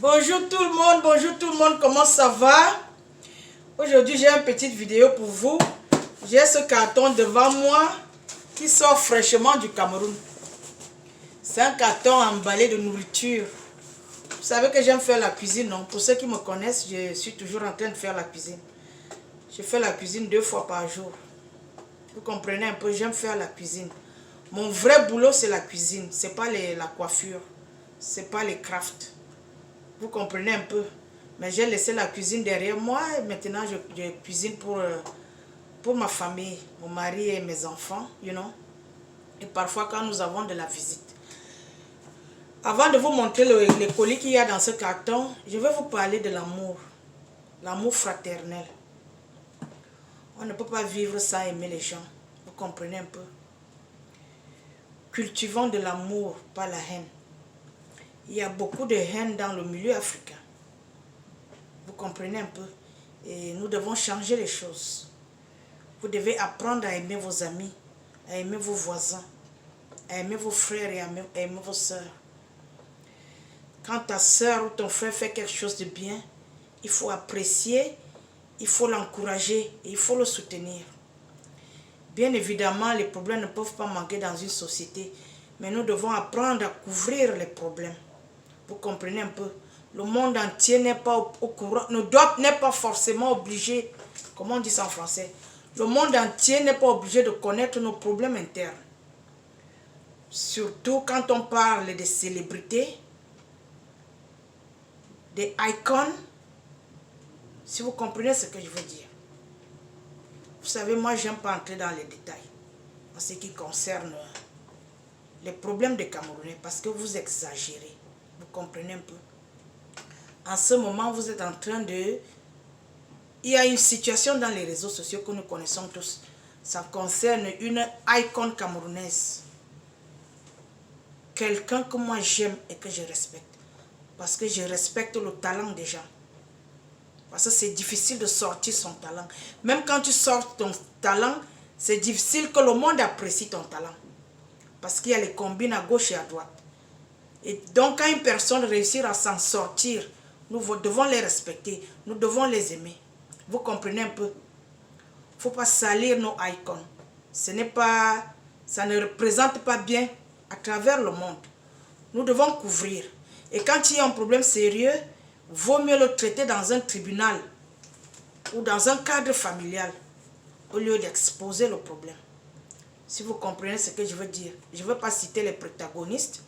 Bonjour tout le monde, comment ça va? Aujourd'hui j'ai une petite vidéo pour vous. J'ai ce carton devant moi qui sort fraîchement du Cameroun. C'est un carton emballé de nourriture. Vous savez que j'aime faire la cuisine, non? Pour ceux qui me connaissent, je suis toujours en train de faire la cuisine. Je fais la cuisine 2 fois par jour. Vous comprenez un peu, j'aime faire la cuisine. Mon vrai boulot c'est la cuisine, c'est pas la coiffure, c'est pas les crafts. Vous comprenez un peu. Mais j'ai laissé la cuisine derrière moi et maintenant je cuisine pour ma famille, mon mari et mes enfants, you know. Et parfois quand nous avons de la visite. Avant de vous montrer les colis qu'il y a dans ce carton, je vais vous parler de l'amour. L'amour fraternel. On ne peut pas vivre sans aimer les gens. Vous comprenez un peu. Cultivons de l'amour, pas la haine. Il y a beaucoup de haine dans le milieu africain. Vous comprenez un peu. Et nous devons changer les choses. Vous devez apprendre à aimer vos amis, à aimer vos voisins, à aimer vos frères et à aimer vos sœurs. Quand ta sœur ou ton frère fait quelque chose de bien, il faut apprécier, il faut l'encourager et il faut le soutenir. Bien évidemment, les problèmes ne peuvent pas manquer dans une société, mais nous devons apprendre à couvrir les problèmes. Vous comprenez un peu? Le monde entier n'est pas au courant, n'est pas forcément obligé, comment on dit ça en français? Le monde entier n'est pas obligé de connaître nos problèmes internes. Surtout quand on parle des célébrités, des icônes, si vous comprenez ce que je veux dire. Vous savez, moi, j'aime pas entrer dans les détails en ce qui concerne les problèmes des Camerounais parce que vous exagérez. Vous comprenez un peu? En ce moment, vous êtes en train de... Il y a une situation dans les réseaux sociaux que nous connaissons tous. Ça concerne une icône camerounaise. Quelqu'un que moi j'aime et que je respecte. Parce que je respecte le talent des gens. Parce que c'est difficile de sortir son talent. Même quand tu sors ton talent, c'est difficile que le monde apprécie ton talent. Parce qu'il y a les combines à gauche et à droite. Et donc quand une personne réussit à s'en sortir, nous devons les respecter, nous devons les aimer. Vous comprenez un peu? Il ne faut pas salir nos icônes. Ça ne représente pas bien à travers le monde. Nous devons couvrir. Et quand il y a un problème sérieux, vaut mieux le traiter dans un tribunal ou dans un cadre familial au lieu d'exposer le problème. Si vous comprenez ce que je veux dire. Je ne veux pas citer les protagonistes,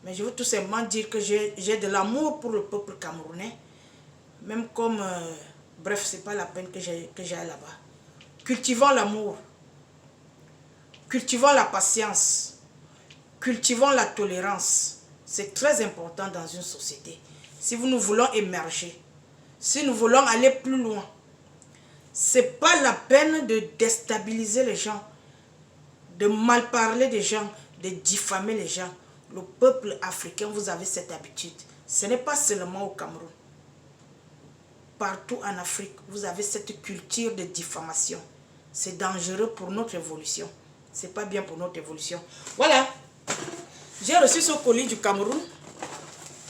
mais je veux tout simplement dire que j'ai de l'amour pour le peuple camerounais. Même comme... bref, ce n'est pas la peine que j'aille là-bas. Cultivons l'amour. Cultivons la patience. Cultivons la tolérance. C'est très important dans une société. Si nous voulons émerger, si nous voulons aller plus loin, ce n'est pas la peine de déstabiliser les gens, de mal parler des gens, de diffamer les gens. Le peuple africain, vous avez cette habitude. Ce n'est pas seulement au Cameroun. Partout en Afrique, vous avez cette culture de diffamation. C'est dangereux pour notre évolution. Ce n'est pas bien pour notre évolution. Voilà. J'ai reçu ce colis du Cameroun.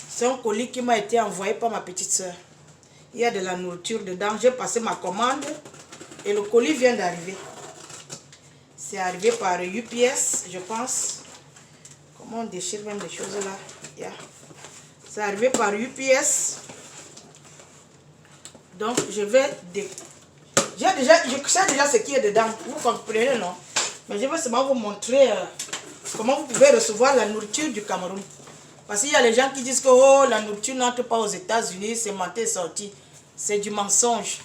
C'est un colis qui m'a été envoyé par ma petite soeur. Il y a de la nourriture dedans. J'ai passé ma commande et le colis vient d'arriver. C'est arrivé par UPS, je pense. Comment on déchire même des choses là? Yeah. C'est arrivé par UPS. Donc, je vais... Je sais déjà ce qui est dedans. Vous comprenez, non? Mais je vais seulement vous montrer comment vous pouvez recevoir la nourriture du Cameroun. Parce qu'il y a les gens qui disent que oh, la nourriture n'entre pas aux États-Unis, c'est monté et sorti. C'est du mensonge.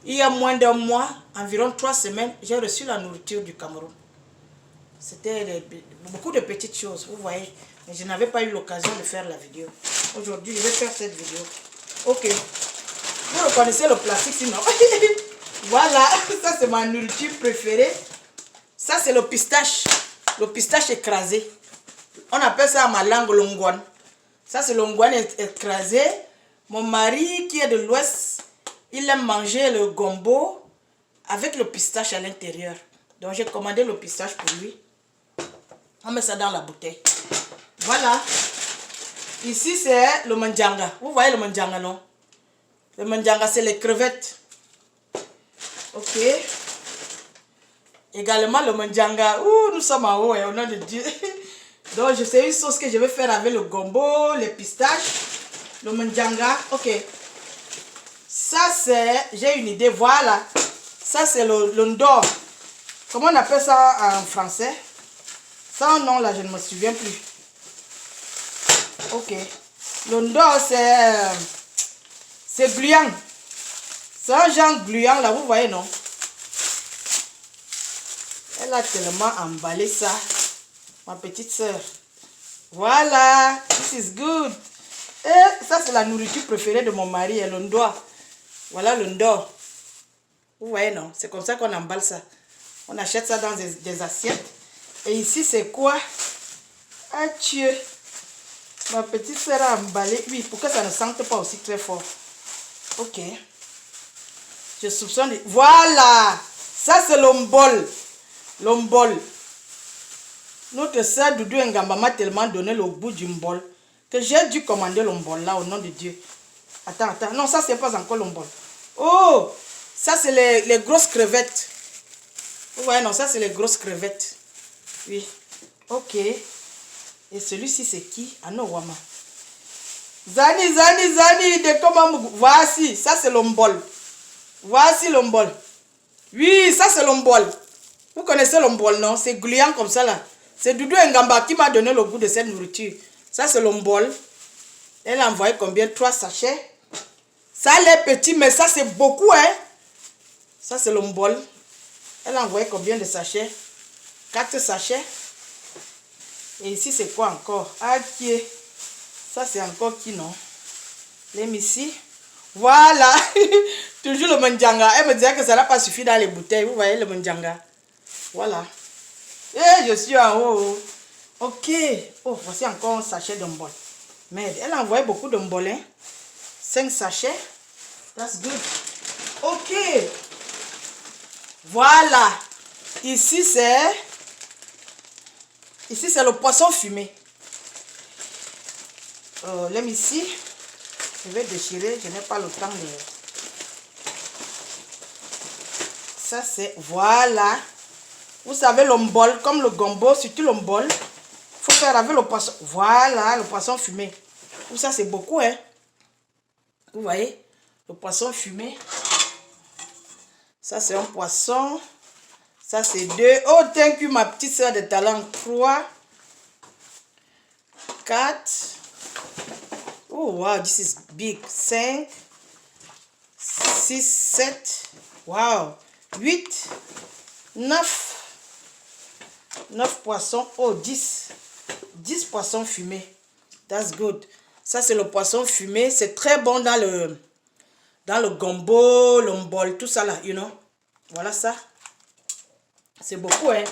Il y a moins d'un mois, environ 3 semaines, j'ai reçu la nourriture du Cameroun. C'était beaucoup de petites choses, vous voyez. Mais je n'avais pas eu l'occasion de faire la vidéo. Aujourd'hui, je vais faire cette vidéo. Ok. Vous reconnaissez le plastique sinon? Voilà, ça c'est ma nourriture préférée. Ça c'est le pistache. Le pistache écrasé. On appelle ça à ma langue l'ongouane. Ça c'est l'ongouane écrasé. Mon mari qui est de l'Ouest, il aime manger le gombo avec le pistache à l'intérieur. Donc j'ai commandé le pistache pour lui. On met ça dans la bouteille. Voilà. Ici, c'est le manjanga. Vous voyez le manjanga, non? Le manjanga, c'est les crevettes. Ok. Également, le manjanga. Ouh, nous sommes en haut, au nom de Dieu. Donc, je sais une sauce que je vais faire avec le gombo, les pistaches, le manjanga. Ok. Ça, c'est... J'ai une idée, voilà. Ça, c'est le ndor. Comment on appelle ça en français? Ça, non, là, je ne me souviens plus. Ok. Le ndor, c'est gluant. C'est un genre gluant, là, vous voyez, non? Elle a tellement emballé ça. Ma petite soeur. Voilà. This is good. Et ça, c'est la nourriture préférée de mon mari, le ndor. Voilà le ndor. Vous voyez, non? C'est comme ça qu'on emballe ça. On achète ça dans des assiettes. Et ici, c'est quoi? Ah, Dieu. Ma petite soeur a emballé. Oui, pour que ça ne sente pas aussi très fort. Ok. Je soupçonne. Voilà. Ça, c'est l'ombol. L'ombol. Notre soeur Doudou Ngamba m'a tellement donné le goût du mbol que j'ai dû commander l'ombol là au nom de Dieu. Attends. Non, ça, c'est pas encore l'ombol. Oh, ça, c'est les grosses crevettes. Vous voyez, non, ça, c'est les grosses crevettes. Oui. Ok. Et celui-ci, c'est qui? Anowama. Zani, de comment... Voici, ça, c'est l'ombol. Voici l'ombol. Oui, ça, c'est l'ombol. Vous connaissez l'ombol, non? C'est gluant comme ça, là. C'est Doudou Ngamba qui m'a donné le goût de cette nourriture. Ça, c'est l'ombol. Elle a envoyé combien? 3 sachets. Ça, les petits, mais ça, c'est beaucoup, hein? Ça, c'est l'ombol. Elle a envoyé combien de sachets? 4 sachets. Et ici, c'est quoi encore? Ah, qui est? Ça, c'est encore qui, non? L'aime ici. Voilà. Toujours le manjanga. Elle me disait que ça n'a pas suffi dans les bouteilles. Vous voyez le manjanga. Voilà. Et je suis en haut. Ok. Oh, voici encore un sachet d'ombol. Merde, elle a envoyé beaucoup d'ombol, hein? 5 sachets. That's good. Ok. Voilà. Ici, c'est le poisson fumé. L'aime ici. Je vais déchirer. Je n'ai pas le temps de... Ça, c'est... Voilà. Vous savez, l'ombol, comme le gombo, surtout l'ombol, il faut faire avec le poisson. Voilà, le poisson fumé. Ça, c'est beaucoup, hein. Vous voyez, le poisson fumé. Ça, c'est un poisson. Ça, c'est 2. Oh, thank you, ma petite soeur de talent. 3. 4. Oh, wow, this is big. 5. 6, 7. Wow. 8. 9. 9 poissons. Oh, 10. 10 poissons fumés. That's good. Ça, c'est le poisson fumé. C'est très bon dans le gombo, l'ombol, tout ça là, you know. Voilà ça. C'est beaucoup, hein.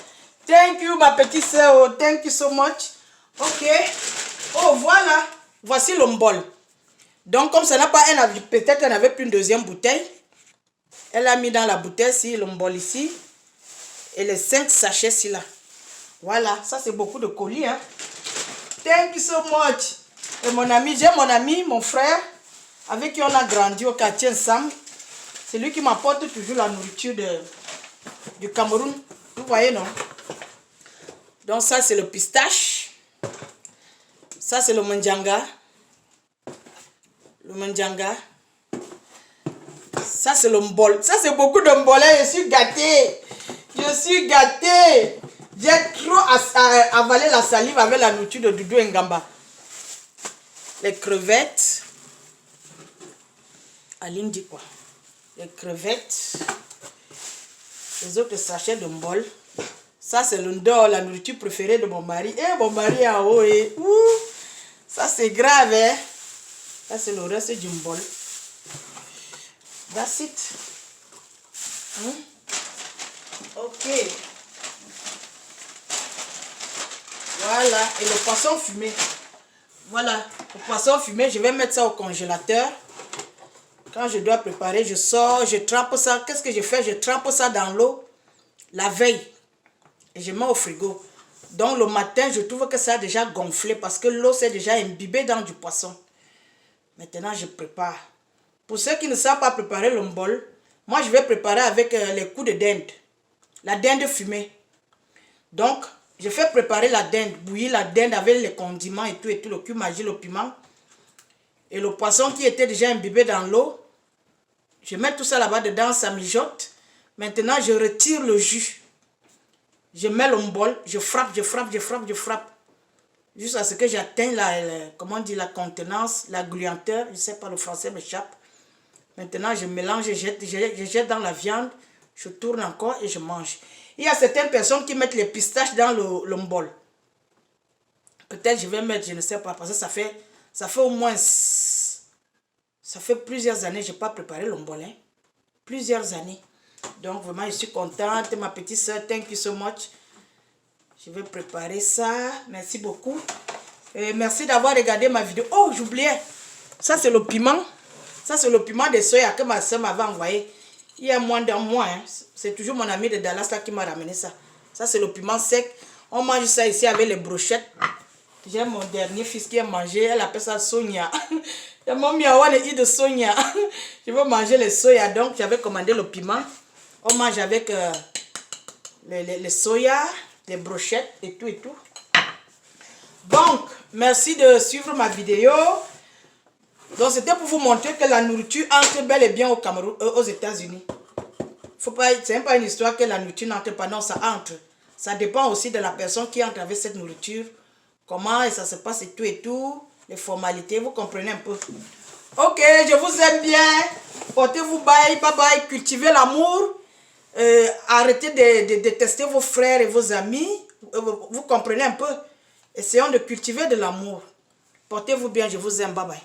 Thank you, ma petite soeur. Oh, thank you so much. Ok. Oh, voilà. Voici l'ombol. Donc, comme ça n'a pas, peut-être elle n'avait plus une deuxième bouteille. Elle a mis dans la bouteille ici, l'ombol ici. Et les 5 sachets ici là. Voilà, ça c'est beaucoup de colis, hein. Thank you so much. Et mon ami, j'ai mon ami, mon frère, avec qui on a grandi au quartier ensemble. C'est lui qui m'apporte toujours la nourriture du Cameroun. Vous voyez, non? Donc ça c'est le pistache. Ça c'est le manjanga. Le manjanga. Ça c'est le mbol. Ça c'est beaucoup de mbol. Je suis gâté. Je suis gâté. J'ai trop avalé la salive avec la nourriture de Doudou Ngamba. Les crevettes. Aline dit quoi? Les crevettes. Les autres sachets de mbol. Ça c'est le ndor, la nourriture préférée de mon mari. Et mon mari est en haut. Et, ça c'est grave, hein? Ça c'est le reste du mbol. That's it. Ok. Voilà. Et le poisson fumé. Voilà. Le poisson fumé, je vais mettre ça au congélateur. Quand je dois préparer, je sors, je trempe ça. Qu'est-ce que je fais? Je trempe ça dans l'eau la veille. Et je mets au frigo. Donc le matin, je trouve que ça a déjà gonflé parce que l'eau s'est déjà imbibée dans du poisson. Maintenant, je prépare. Pour ceux qui ne savent pas préparer le mbol, moi je vais préparer avec les coups de dinde. La dinde fumée. Donc, je fais préparer la dinde, bouillir la dinde avec les condiments et tout, le cumin, le piment. Et le poisson qui était déjà imbibé dans l'eau. Je mets tout ça là-bas dedans, ça mijote. Maintenant, je retire le jus. Je mets le mbol, je frappe. Jusqu'à ce que j'atteigne la contenance, la gluanteur. Je ne sais pas, le français m'échappe. Maintenant, je mélange, je jette dans la viande. Je tourne encore et je mange. Il y a certaines personnes qui mettent les pistaches dans le mbol. Peut-être je vais mettre, je ne sais pas, parce que ça fait au moins... Ça fait plusieurs années que je n'ai pas préparé le mbol. Hein? Plusieurs années. Donc vraiment, je suis contente. Ma petite soeur, thank you so much. Je vais préparer ça. Merci beaucoup. Et merci d'avoir regardé ma vidéo. Oh, j'oubliais. Ça, c'est le piment. Ça, c'est le piment de soya que ma soeur m'avait envoyé. Il y a moins d'un mois. Hein. C'est toujours mon ami de Dallas là, qui m'a ramené ça. Ça, c'est le piment sec. On mange ça ici avec les brochettes. J'ai mon dernier fils qui a mangé. Elle appelle ça Sonia. Je de soya. Je veux manger le soya. Donc, j'avais commandé le piment. On mange avec le soya, les brochettes et tout. Donc, merci de suivre ma vidéo. Donc, c'était pour vous montrer que la nourriture entre bel et bien au Cameroun, aux États-Unis. Ce n'est pas une histoire que la nourriture n'entre pas. Non, ça entre. Ça dépend aussi de la personne qui entre avec cette nourriture. Comment ça se passe et tout. Les formalités, vous comprenez un peu. Ok, je vous aime bien. Portez-vous bye, cultivez l'amour. Arrêtez de détester vos frères et vos amis. Vous comprenez un peu. Essayons de cultiver de l'amour. Portez-vous bien, je vous aime, bye bye.